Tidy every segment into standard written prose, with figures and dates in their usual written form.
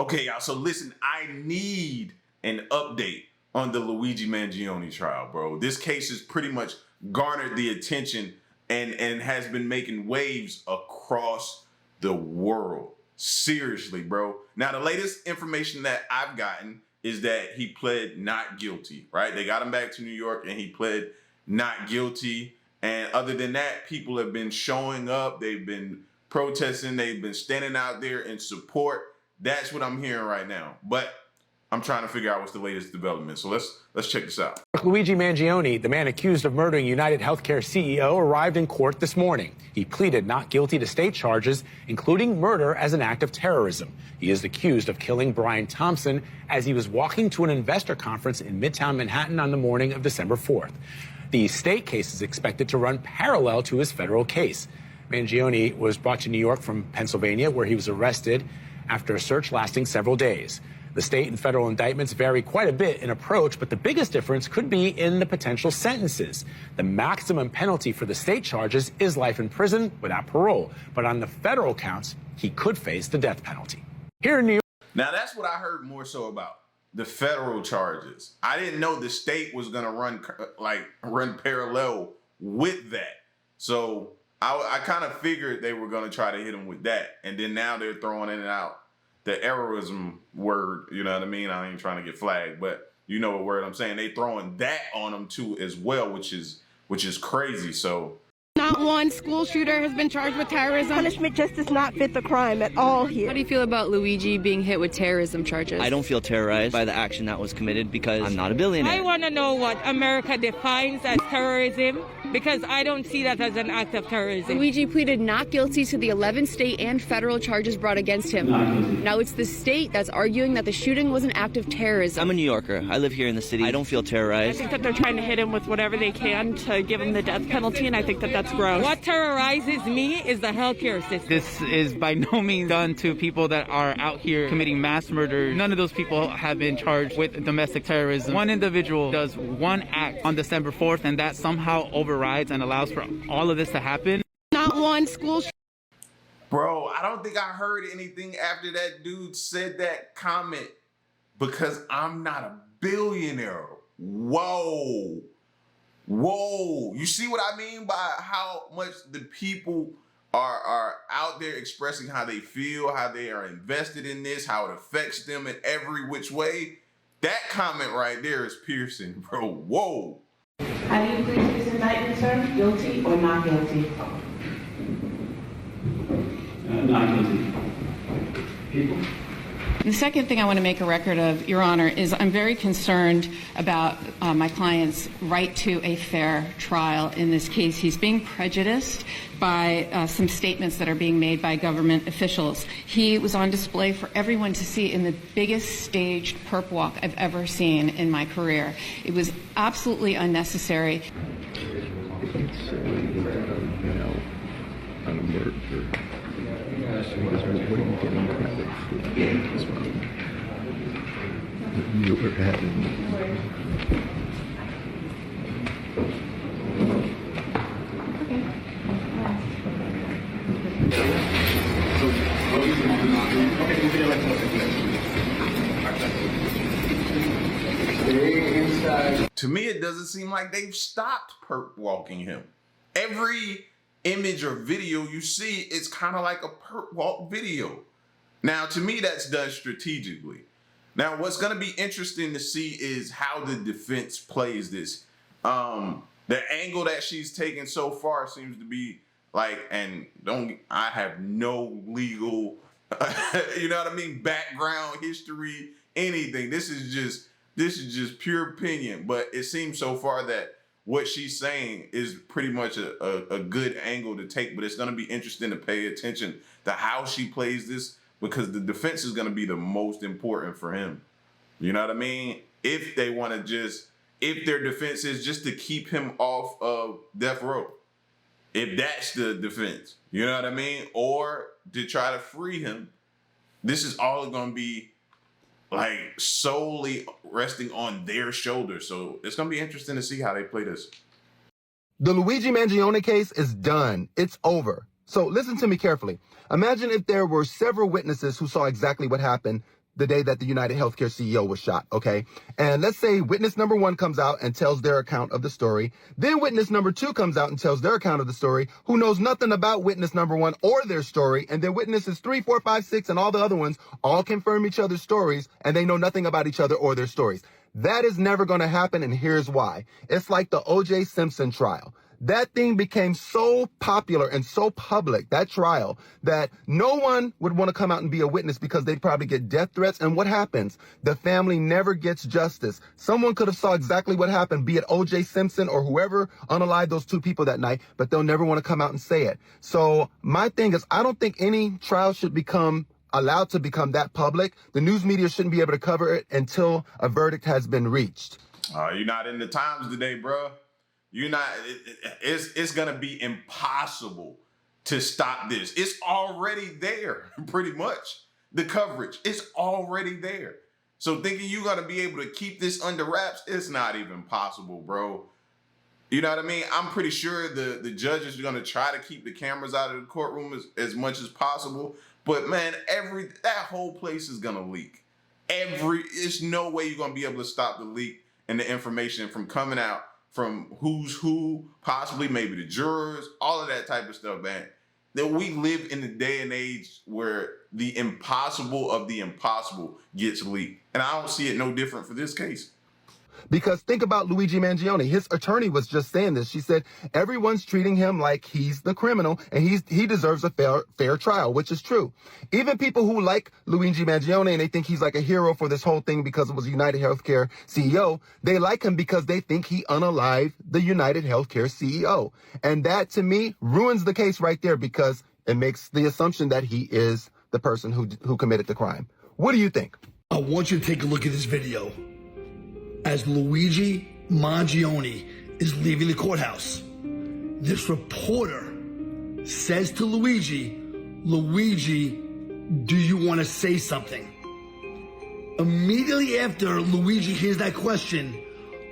Okay, y'all, so listen, I need an update on the Luigi Mangione trial, bro. This case has pretty much garnered the attention and has been making waves across the world. Seriously, bro. Now, the latest information that I've gotten is that he pled not guilty, right? They got him back to New York and he pled not guilty. And other than that, people have been showing up. They've been protesting. They've been standing out there in support. That's what I'm hearing right now. But I'm trying to figure out what's the latest development. So let's check this out. Luigi Mangione, the man accused of murdering United Healthcare CEO, arrived in court this morning. He pleaded not guilty to state charges, including murder as an act of terrorism. He is accused of killing Brian Thompson as he was walking to an investor conference in Midtown Manhattan on the morning of December 4th. The state case is expected to run parallel to his federal case. Mangione was brought to New York from Pennsylvania, where he was arrested after a search lasting several days. The state and federal indictments vary quite a bit in approach, but the biggest difference could be in the potential sentences. The maximum penalty for the state charges is life in prison without parole, but on the federal counts, he could face the death penalty. Here in New York. Now, that's what I heard more so about, the federal charges. I didn't know the state was going to run parallel with that. So I kind of figured they were going to try to hit him with that. And then now they're throwing in and out the errorism word, you know what I mean? I ain't trying to get flagged, but you know what word I'm saying. They throwing that on them too as well, which is crazy. So not one school shooter has been charged with terrorism. Punishment just does not fit the crime at all here. How do you feel about Luigi being hit with terrorism charges? I don't feel terrorized by the action that was committed because I'm not a billionaire. I want to know what America defines as terrorism, because I don't see that as an act of terrorism. Luigi pleaded not guilty to the 11 state and federal charges brought against him. Now it's the state that's arguing that the shooting was an act of terrorism. I'm a New Yorker. I live here in the city. I don't feel terrorized. I think that they're trying to hit him with whatever they can to give him the death penalty, and I think that that's gross. What terrorizes me is the healthcare system. This is by no means done to people that are out here committing mass murder. None of those people have been charged with domestic terrorism. One individual does one act on December 4th, and that somehow overrides and allows for all of this to happen. Not one school. Bro, I don't think I heard anything after that dude said that comment, because I'm not a billionaire. Whoa. Whoa. You see what I mean by how much the people are out there expressing how they feel, how they are invested in this, how it affects them in every which way? That comment right there is piercing, bro. Whoa. How do you plead to this indictment, sir? Guilty or not guilty? Not guilty. People. The second thing I want to make a record of, Your Honor, is I'm very concerned about my client's right to a fair trial in this case. He's being prejudiced by some statements that are being made by government officials. He was on display for everyone to see in the biggest staged perp walk I've ever seen in my career. It was absolutely unnecessary. It's on a murder. What are you getting credit for as well? You were having. To me, it doesn't seem like they've stopped perp walking him. Every image or video you see, it's kind of like a perp walk video. Now, to me, that's done strategically. Now, what's going to be interesting to see is how the defense plays this. The angle that she's taken so far seems to be like, and I have no legal, you know what I mean, background, history, anything. This is just pure opinion. But it seems so far that what she's saying is pretty much a good angle to take, but it's going to be interesting to pay attention to how she plays this, because the defense is going to be the most important for him. You know what I mean? If they want to if their defense is just to keep him off of death row, if that's the defense, you know what I mean? Or to try to free him, this is all going to be like solely resting on their shoulders. So it's going to be interesting to see how they play this. The Luigi Mangione case is done. It's over. So listen to me carefully. Imagine if there were several witnesses who saw exactly what happened. the day that the United Healthcare CEO was shot, okay? And let's say witness number 1 comes out and tells their account of the story. Then witness number 2 comes out and tells their account of the story, who knows nothing about witness number 1 or their story. And then witnesses 3, 4, 5, 6, and all the other ones all confirm each other's stories, and they know nothing about each other or their stories. That is never going to happen, and here's why. It's like the O.J. Simpson trial. That thing became so popular and so public, that trial, that no one would want to come out and be a witness because they'd probably get death threats. And what happens? The family never gets justice. Someone could have saw exactly what happened, be it O.J. Simpson or whoever unalived those 2 people that night, but they'll never want to come out and say it. So my thing is, I don't think any trial should become allowed to become that public. The news media shouldn't be able to cover it until a verdict has been reached. You're not in the times today, bro. You're not, it's going to be impossible to stop this. It's already there, pretty much. The coverage, it's already there. So thinking you're going to be able to keep this under wraps, it's not even possible, bro. You know what I mean? I'm pretty sure the judges are going to try to keep the cameras out of the courtroom as much as possible. But man, that whole place is going to leak. There's no way you're going to be able to stop the leak and the information from coming out from who's who, possibly maybe the jurors, all of that type of stuff, man. That we live in a day and age where the impossible of the impossible gets leaked. And I don't see it no different for this case. Because think about Luigi Mangione. His attorney was just saying this. She said, everyone's treating him like he's the criminal and he deserves a fair trial, which is true. Even people who like Luigi Mangione and they think he's like a hero for this whole thing because it was United Healthcare CEO, they like him because they think he unalived the United Healthcare CEO. And that, to me, ruins the case right there because it makes the assumption that he is the person who committed the crime. What do you think? I want you to take a look at this video. As Luigi Mangione is leaving the courthouse, this reporter says to Luigi, do you want to say something? Immediately after Luigi hears that question,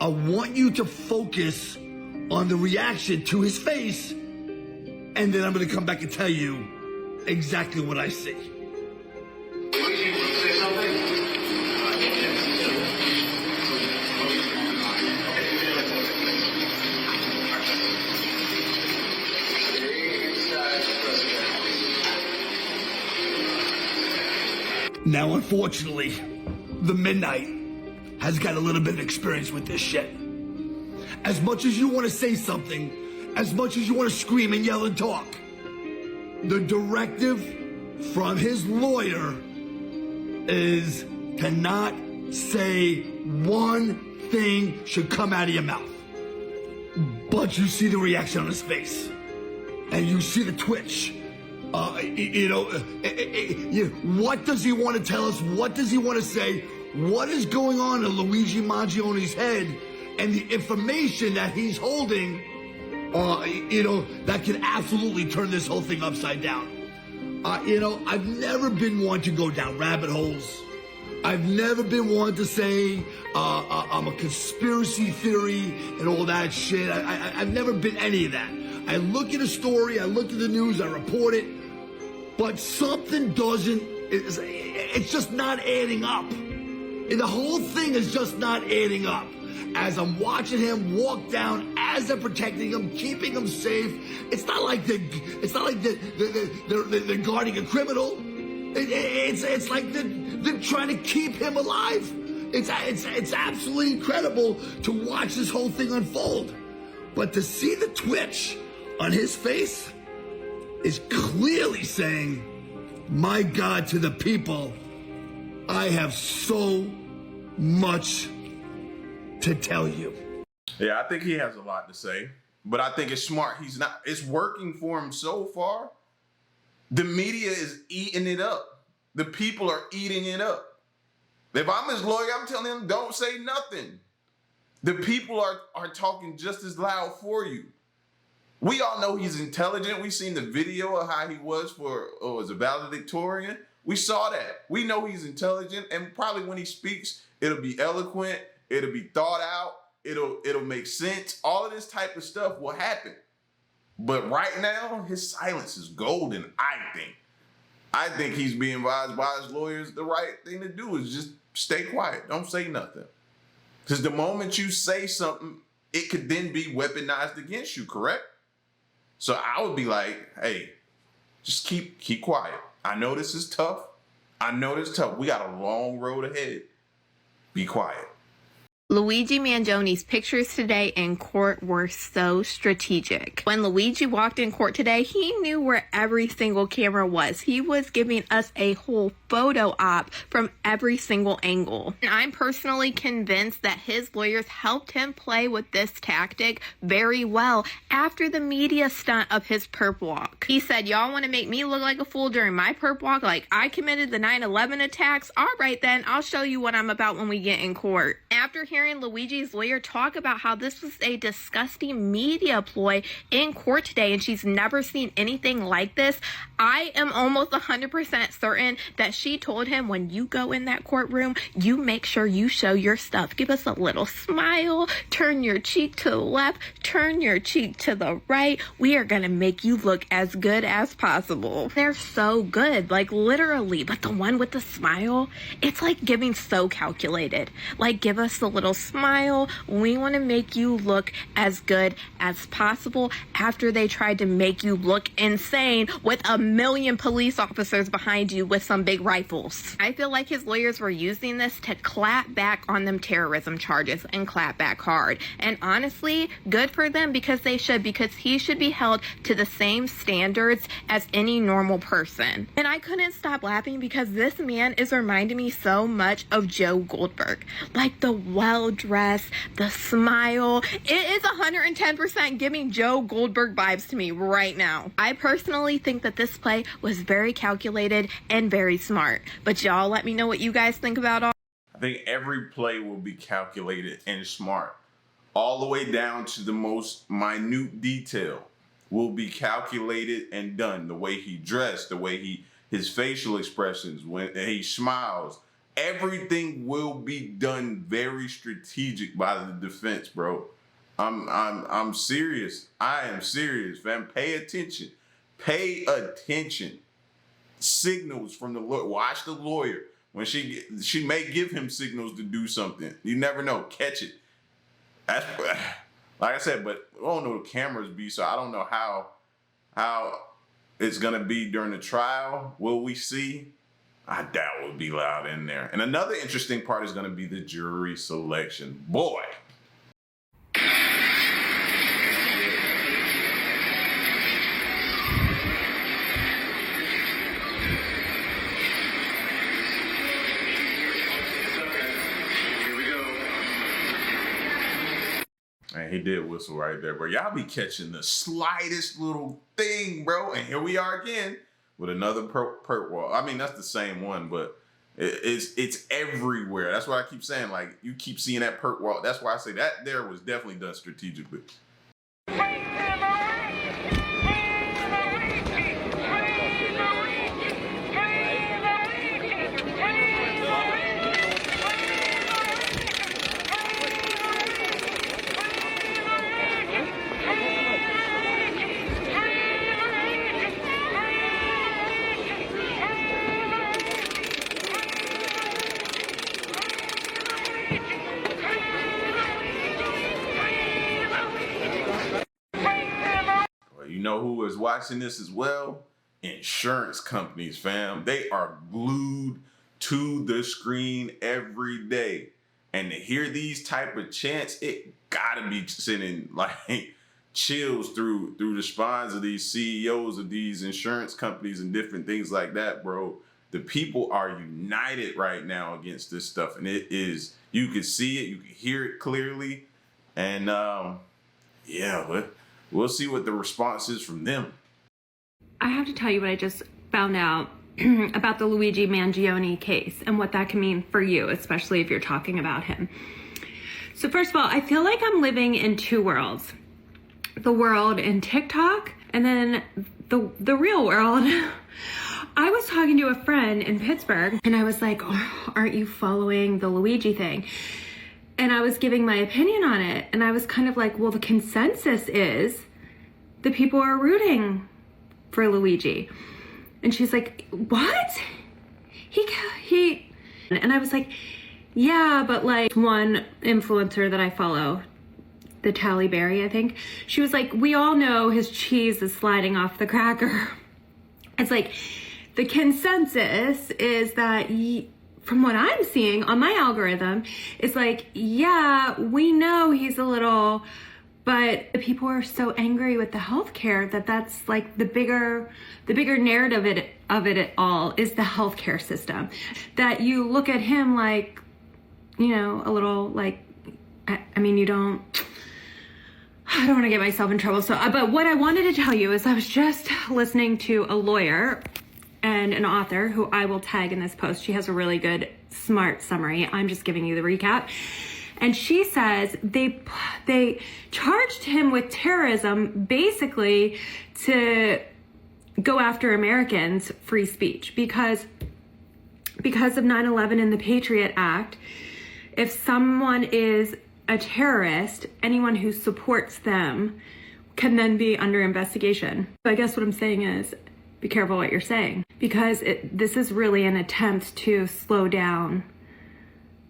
I want you to focus on the reaction to his face, and then I'm going to come back and tell you exactly what I see. Luigi, want to say something? Now, unfortunately, the Midnight has got a little bit of experience with this shit. As much as you want to say something, as much as you want to scream and yell and talk, the directive from his lawyer is to not say one thing should come out of your mouth. But you see the reaction on his face, and you see the twitch. What does he want to tell us? What does he want to say? What is going on in Luigi Mangione's head? And the information that he's holding, that can absolutely turn this whole thing upside down. I've never been one to go down rabbit holes. I've never been one to say I'm a conspiracy theory and all that shit. I've never been any of that. I look at a story, I look at the news, I report it. But something it's just not adding up. And the whole thing is just not adding up. As I'm watching him walk down, as they're protecting him, keeping him safe, it's not like they're guarding a criminal. It's like they're trying to keep him alive. It's absolutely incredible to watch this whole thing unfold. But to see the twitch on his face is clearly saying, my God, to the people, I have so much to tell you. Yeah, I think he has a lot to say, but I think it's smart. It's working for him so far. The media is eating it up. The people are eating it up. If I'm his lawyer, I'm telling him, don't say nothing. The people are talking just as loud for you. We all know he's intelligent. We've seen the video of how he was as a valedictorian. We saw that. We know he's intelligent, and probably when he speaks, it'll be eloquent, it'll be thought out, it'll make sense. All of this type of stuff will happen. But right now, his silence is golden, I think. I think he's being advised by his lawyers the right thing to do is just stay quiet. Don't say nothing. Because the moment you say something, it could then be weaponized against you, correct? So I would be like, hey, just keep quiet. I know this is tough. We got a long road ahead. Be quiet. Luigi Mangione's pictures today in court were so strategic. When Luigi walked in court today, he knew where every single camera was. He was giving us a whole photo op from every single angle. And I'm personally convinced that his lawyers helped him play with this tactic very well after the media stunt of his perp walk. He said, y'all want to make me look like a fool during my perp walk like I committed the 9/11 attacks? All right then, I'll show you what I'm about when we get in court. After hearing Luigi's lawyer talk about how this was a disgusting media ploy in court today and she's never seen anything like this, I am almost 100% certain that she told him, when you go in that courtroom, you make sure you show your stuff. Give us a little smile, turn your cheek to the left, turn your cheek to the right. We are gonna make you look as good as possible. They're so good, like literally, but the one with the smile, it's like giving so calculated. Like, give us a little smile. We want to make you look as good as possible after they tried to make you look insane with 1 million police officers behind you with some big rifles. I feel like his lawyers were using this to clap back on them terrorism charges and clap back hard. And honestly, good for them, because they should, because he should be held to the same standards as any normal person. And I couldn't stop laughing because this man is reminding me so much of Joe Goldberg. Like the well-dressed, the smile. It is 110% giving Joe Goldberg vibes to me right now. I personally think that this play was very calculated and very smart. But y'all let me know what you guys think about all. I think every play will be calculated and smart. All the way down to the most minute detail will be calculated and done. The way he dressed, the way his facial expressions, when he smiles, everything will be done very strategic by the defense, bro. I'm serious. I am serious, fam. Pay attention. Pay attention. Signals from the lawyer. Watch the lawyer. When she may give him signals to do something. You never know. Catch it. That's like I said, but I don't know the cameras be, so I don't know how it's gonna be during the trial. Will we see? I doubt it will be loud in there. And another interesting part is going to be the jury selection. Boy. Here we go. Man, he did whistle right there, bro. Y'all be catching the slightest little thing, bro. And here we are again with another perp wall. I mean, that's the same one, but it's everywhere. That's why I keep saying, like, you keep seeing that perp wall. That's why I say that there was definitely done strategically. You know who is watching this as well? Insurance companies, fam. They are glued to the screen every day. And to hear these type of chants, it gotta be sending like chills through the spines of these CEOs of these insurance companies and different things like that, bro. The people are united right now against this stuff. And it is, you can see it, you can hear it clearly. And yeah, but we'll see what the response is from them. I have to tell you what I just found out about the Luigi Mangione case and what that can mean for you, especially if you're talking about him. So first of all, I feel like I'm living in two worlds. The world in TikTok and then the real world. I was talking to a friend in Pittsburgh and I was like, oh, aren't you following the Luigi thing? And I was giving my opinion on it. And I was kind of like, well, the consensus is the people are rooting for Luigi. And she's like, what? He, and I was like, yeah, but like one influencer that I follow, the Tally Berry, I think, she was like, we all know his cheese is sliding off the cracker. It's like, the consensus is that, from what I'm seeing on my algorithm, it's like, yeah, we know he's a little, but people are so angry with the healthcare that's like the bigger narrative of it all is the healthcare system. That you look at him like, you know, a little like, I mean, I don't want to get myself in trouble. So, but what I wanted to tell you is I was just listening to a lawyer and an author who I will tag in this post. She has a really good, smart summary. I'm just giving you the recap. And she says they charged him with terrorism basically to go after Americans' free speech because of 9/11 and the Patriot Act. If someone is a terrorist, anyone who supports them can then be under investigation. So I guess what I'm saying is, be careful what you're saying, because this is really an attempt to slow down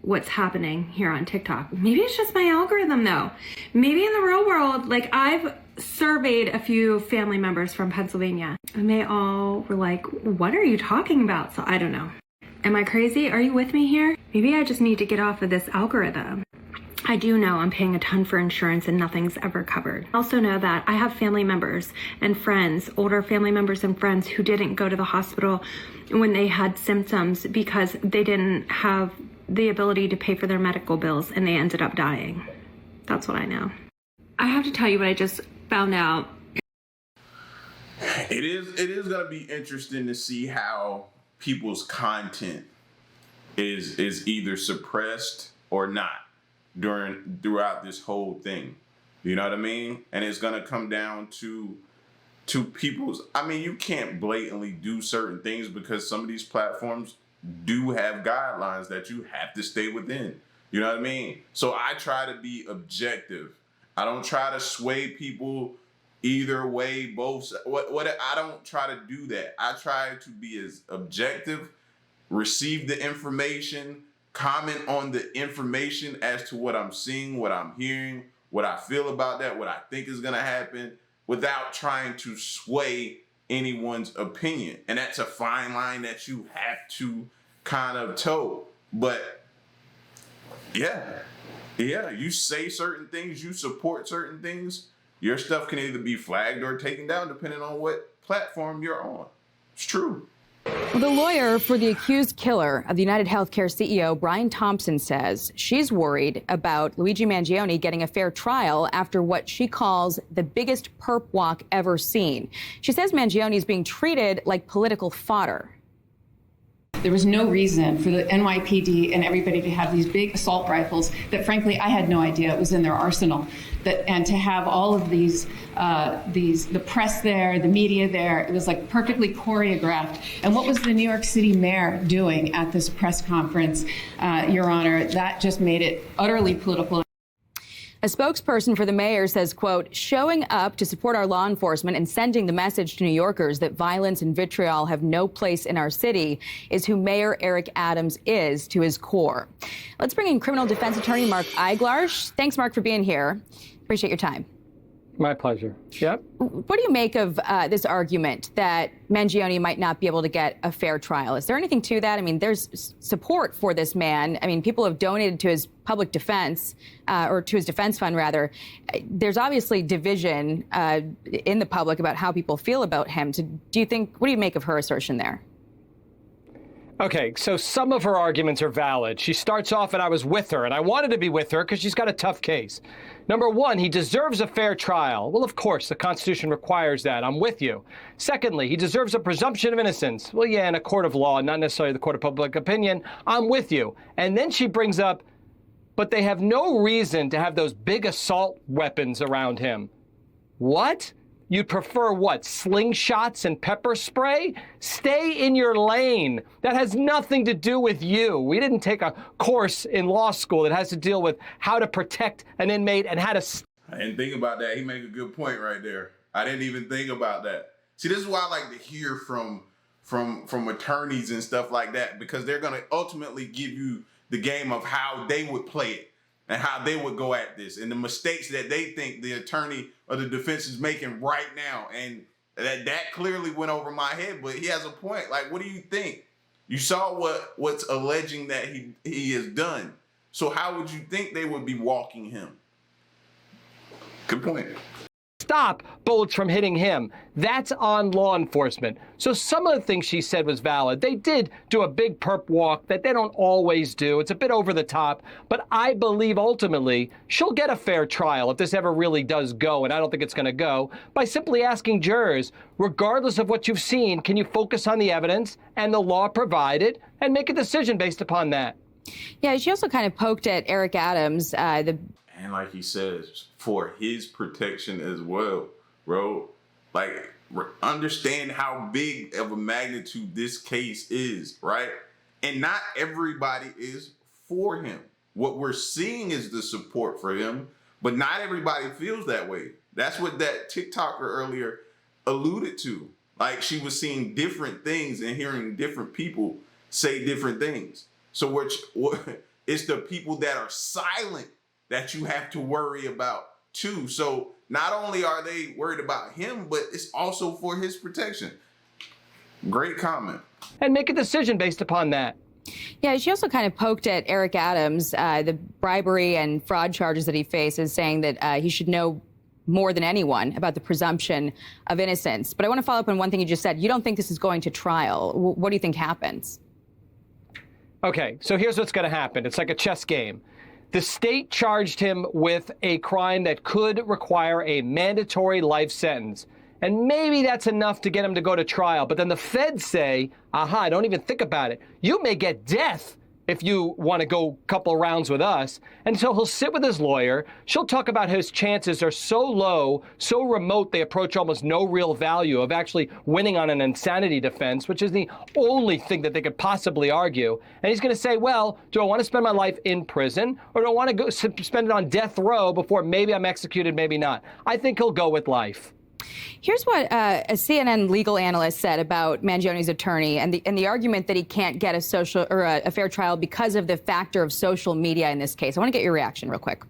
what's happening here on TikTok. Maybe it's just my algorithm though. Maybe in the real world, like I've surveyed a few family members from Pennsylvania and they all were like, what are you talking about? So I don't know. Am I crazy? Are you with me here? Maybe I just need to get off of this algorithm. I do know I'm paying a ton for insurance and nothing's ever covered. I also know that I have family members and friends, older family members and friends who didn't go to the hospital when they had symptoms because they didn't have the ability to pay for their medical bills and they ended up dying. That's what I know. I have to tell you what I just found out. It is going to be interesting to see how people's content is either suppressed or not throughout this whole thing. You know what I mean? And it's going to come down to people's, I mean, you can't blatantly do certain things because some of these platforms do have guidelines that you have to stay within. You know what I mean? So I try to be objective. I don't try to sway people either way, both. I don't try to do that. I try to be as objective, receive the information, comment on the information as to what I'm seeing, what I'm hearing, what I feel about that, what I think is going to happen, without trying to sway anyone's opinion. And that's a fine line that you have to kind of toe. But yeah, you say certain things, you support certain things, your stuff can either be flagged or taken down depending on what platform you're on. It's true. The lawyer for the accused killer of the United Healthcare CEO, Brian Thompson, says she's worried about Luigi Mangione getting a fair trial after what she calls the biggest perp walk ever seen. She says Mangione is being treated like political fodder. There was no reason for the NYPD and everybody to have these big assault rifles that, frankly, I had no idea it was in their arsenal. And to have all of these, the press there, the media there, it was like perfectly choreographed. And what was the New York City mayor doing at this press conference, Your Honor? That just made it utterly political. A spokesperson for the mayor says, quote, showing up to support our law enforcement and sending the message to New Yorkers that violence and vitriol have no place in our city is who Mayor Eric Adams is to his core. Let's bring in criminal defense attorney Mark Eiglarsh. Thanks, Mark, for being here. Appreciate your time. My pleasure. Yep. What do you make of this argument that Mangione might not be able to get a fair trial? Is there anything to that? I mean, there's support for this man. I mean, people have donated to his public defense, or to his defense fund, rather. There's obviously division in the public about how people feel about him. So what do you make of her assertion there? Okay, so some of her arguments are valid. She starts off, and I was with her, and I wanted to be with her because she's got a tough case. Number one, he deserves a fair trial. Well, of course, the Constitution requires that. I'm with you. Secondly, he deserves a presumption of innocence. Well, yeah, in a court of law, not necessarily the court of public opinion. I'm with you. And then she brings up, but they have no reason to have those big assault weapons around him. What? You'd prefer what? Slingshots and pepper spray? Stay in your lane. That has nothing to do with you. We didn't take a course in law school that has to deal with how to protect an inmate and how to... I didn't think about that. He made a good point right there. I didn't even think about that. See, this is why I like to hear from from attorneys and stuff like that, because they're going to ultimately give you the game of how they would play it and how they would go at this and the mistakes that they think the attorney or the defense is making right now. And that clearly went over my head, but he has a point. Like, what do you think? You saw what's alleging that he has done. So how would you think they would be walking him? Good point. Stop bullets from hitting him. That's on law enforcement. So some of the things she said was valid. They did do a big perp walk that they don't always do. It's a bit over the top, but I believe ultimately she'll get a fair trial if this ever really does go, and I don't think it's going to go, by simply asking jurors, regardless of what you've seen, can you focus on the evidence and the law provided and make a decision based upon that? Yeah, she also kind of poked at Eric Adams, And like he says, for his protection as well, bro. Like, understand how big of a magnitude this case is, right? And not everybody is for him. What we're seeing is the support for him, but not everybody feels that way. That's what that TikToker earlier alluded to. Like, she was seeing different things and hearing different people say different things. So it's the people that are silent that you have to worry about too. So not only are they worried about him, but it's also for his protection. Great comment. And make a decision based upon that. Yeah, she also kind of poked at Eric Adams, the bribery and fraud charges that he faces, saying that he should know more than anyone about the presumption of innocence. But I want to follow up on one thing you just said. You don't think this is going to trial. What do you think happens? Okay, so here's what's going to happen. It's like a chess game. The state charged him with a crime that could require a mandatory life sentence. And maybe that's enough to get him to go to trial. But then the feds say, aha, don't even think about it. You may get death if you want to go a couple rounds with us. And so he'll sit with his lawyer. She'll talk about his chances are so low, so remote, they approach almost no real value of actually winning on an insanity defense, which is the only thing that they could possibly argue. And he's going to say, well, do I want to spend my life in prison, or do I want to go spend it on death row before maybe I'm executed, maybe not? I think he'll go with life. Here's what a CNN legal analyst said about Mangione's attorney and the argument that he can't get a fair trial because of the factor of social media in this case. I want to get your reaction real quick.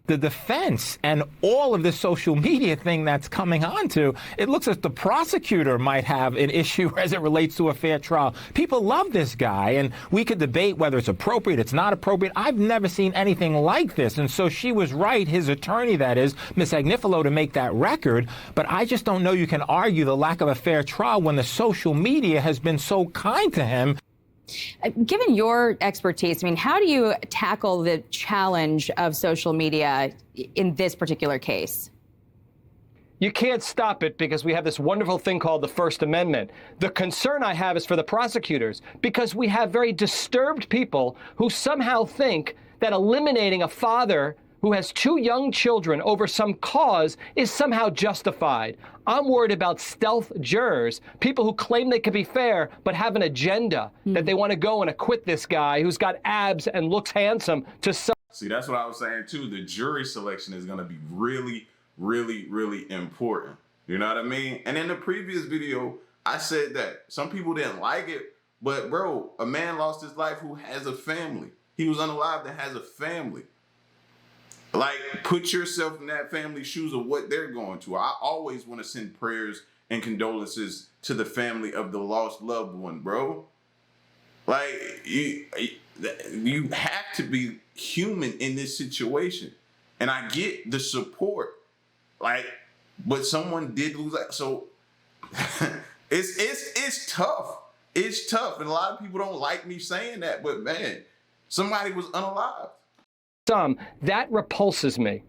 The defense and all of this social media thing that's coming onto, it looks as the prosecutor might have an issue as it relates to a fair trial. People love this guy, and we could debate whether it's appropriate, it's not appropriate. I've never seen anything like this, and so she was right, his attorney, that is, Ms. Agnifilo, to make that record, but I just don't know you can argue the lack of a fair trial when the social media has been so kind to him. Given your expertise, I mean, how do you tackle the challenge of social media in this particular case? You can't stop it because we have this wonderful thing called the First Amendment. The concern I have is for the prosecutors, because we have very disturbed people who somehow think that eliminating a father who has 2 young children over some cause is somehow justified. I'm worried about stealth jurors, people who claim they could be fair but have an agenda that they want to go and acquit this guy who's got abs and looks handsome to some. See, that's what I was saying too. The jury selection is going to be really, really, really important. You know what I mean? And in the previous video, I said that some people didn't like it, but bro, a man lost his life who has a family. He was unalived and has a family. Like, put yourself in that family's shoes of what they're going to. I always want to send prayers and condolences to the family of the lost loved one, bro. Like, you have to be human in this situation. And I get the support, like, but someone did lose that. So it's tough. It's tough. And a lot of people don't like me saying that, but man, somebody was unalived. That repulses me.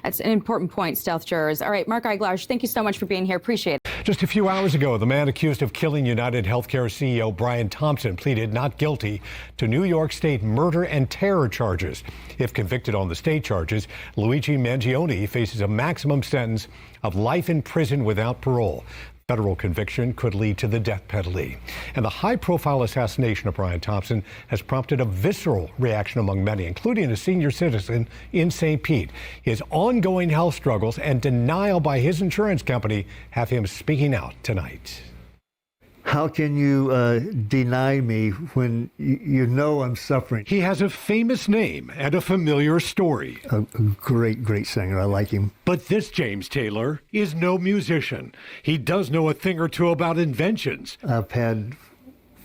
That's an important point, stealth jurors. All right, Mark Eiglash, thank you so much for being here. Appreciate it. Just a few hours ago, the man accused of killing United Healthcare CEO Brian Thompson pleaded not guilty to New York State murder and terror charges. If convicted on the state charges, Luigi Mangione faces a maximum sentence of life in prison without parole. Federal conviction could lead to the death penalty. And the high-profile assassination of Brian Thompson has prompted a visceral reaction among many, including a senior citizen in St. Pete. His ongoing health struggles and denial by his insurance company have him speaking out tonight. How can you deny me when you know I'm suffering? He has a famous name and a familiar story. A great, great singer. I like him. But this James Taylor is no musician. He does know a thing or two about inventions. I've had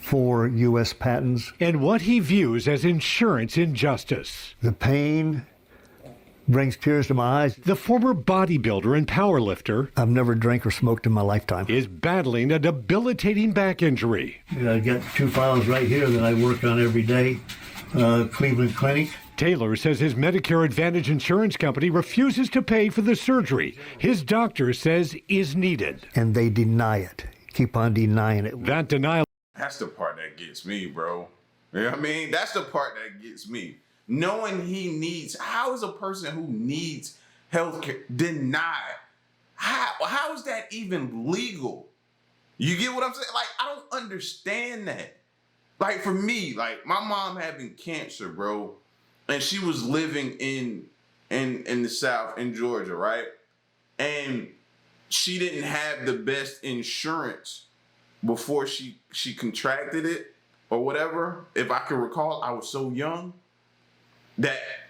4 U.S. patents. And what he views as insurance injustice. The pain brings tears to my eyes. The former bodybuilder and powerlifter, I've never drank or smoked in my lifetime, is battling a debilitating back injury. I've got 2 files right here that I work on every day. Cleveland Clinic. Taylor says his Medicare Advantage insurance company refuses to pay for the surgery his doctor says is needed. And they deny it. Keep on denying it. That denial. That's the part that gets me, bro. You know what I mean? That's the part that gets me. Knowing he needs, how is a person who needs healthcare denied? How is that even legal? You get what I'm saying? Like, I don't understand that. Like, for me, like, my mom having cancer, bro, and she was living in the South, in Georgia, right? And she didn't have the best insurance before she contracted it or whatever. If I can recall, I was so young.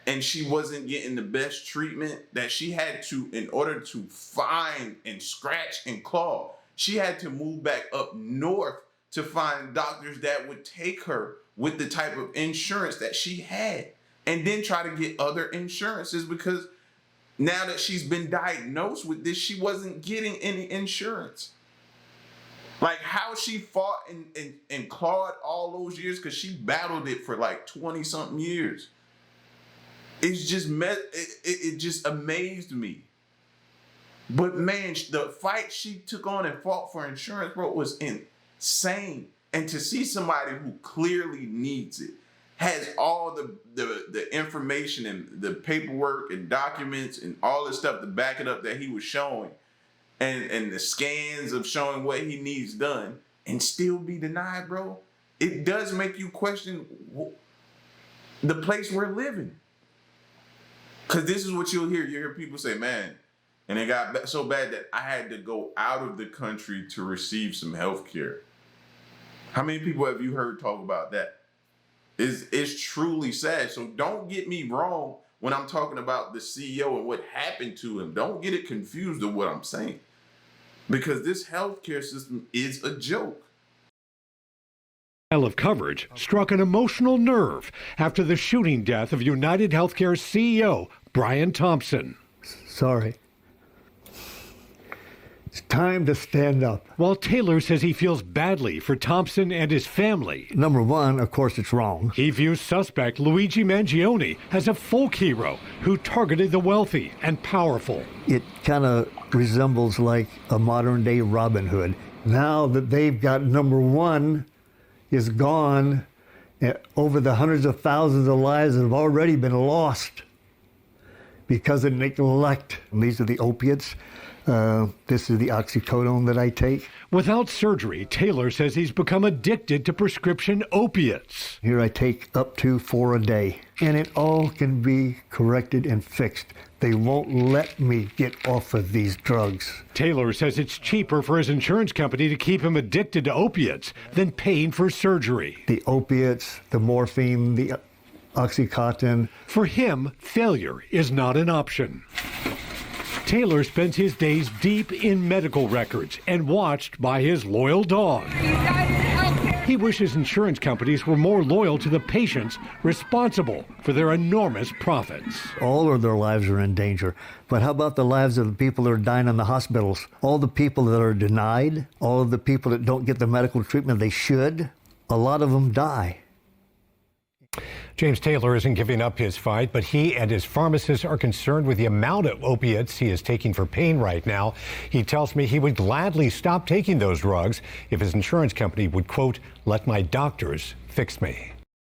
And she wasn't getting the best treatment that she had to, in order to find and scratch and claw, she had to move back up north to find doctors that would take her with the type of insurance that she had, and then try to get other insurances, because now that she's been diagnosed with this, she wasn't getting any insurance. Like, how she fought and clawed all those years, because she battled it for like 20-something years. It's just it just amazed me. But man, the fight she took on and fought for insurance, bro, was insane. And to see somebody who clearly needs it, has all the information and the paperwork and documents and all this stuff to back it up that he was showing, and the scans of showing what he needs done, and still be denied, bro, it does make you question the place we're living. Because this is what you'll hear. You hear people say, man, and it got so bad that I had to go out of the country to receive some health care. How many people have you heard talk about that? It's truly sad. So don't get me wrong when I'm talking about the CEO and what happened to him. Don't get it confused with what I'm saying. Because this healthcare system is a joke. Of coverage struck an emotional nerve after the shooting death of United Healthcare's CEO, Brian Thompson. Sorry. It's time to stand up. While Taylor says he feels badly for Thompson and his family. Number one, of course, it's wrong. He views suspect Luigi Mangione as a folk hero who targeted the wealthy and powerful. It kind of resembles like a modern-day Robin Hood. Now that they've got number one is gone, over the hundreds of thousands of lives that have already been lost because of neglect. And these are the opiates. This is the oxycodone that I take. Without surgery, Taylor says he's become addicted to prescription opiates. Here I take up to 4 a day, and it all can be corrected and fixed. They won't let me get off of these drugs. Taylor says it's cheaper for his insurance company to keep him addicted to opiates than paying for surgery. The opiates, the morphine, the Oxycontin. For him, failure is not an option. Taylor spends his days deep in medical records and watched by his loyal dog. He wishes insurance companies were more loyal to the patients responsible for their enormous profits. All of their lives are in danger. But how about the lives of the people that are dying in the hospitals? All the people that are denied, all of the people that don't get the medical treatment they should, a lot of them die. James Taylor isn't giving up his fight, but he and his pharmacist are concerned with the amount of opiates he is taking for pain right now. He tells me he would gladly stop taking those drugs if his insurance company would, quote, let my doctors fix me.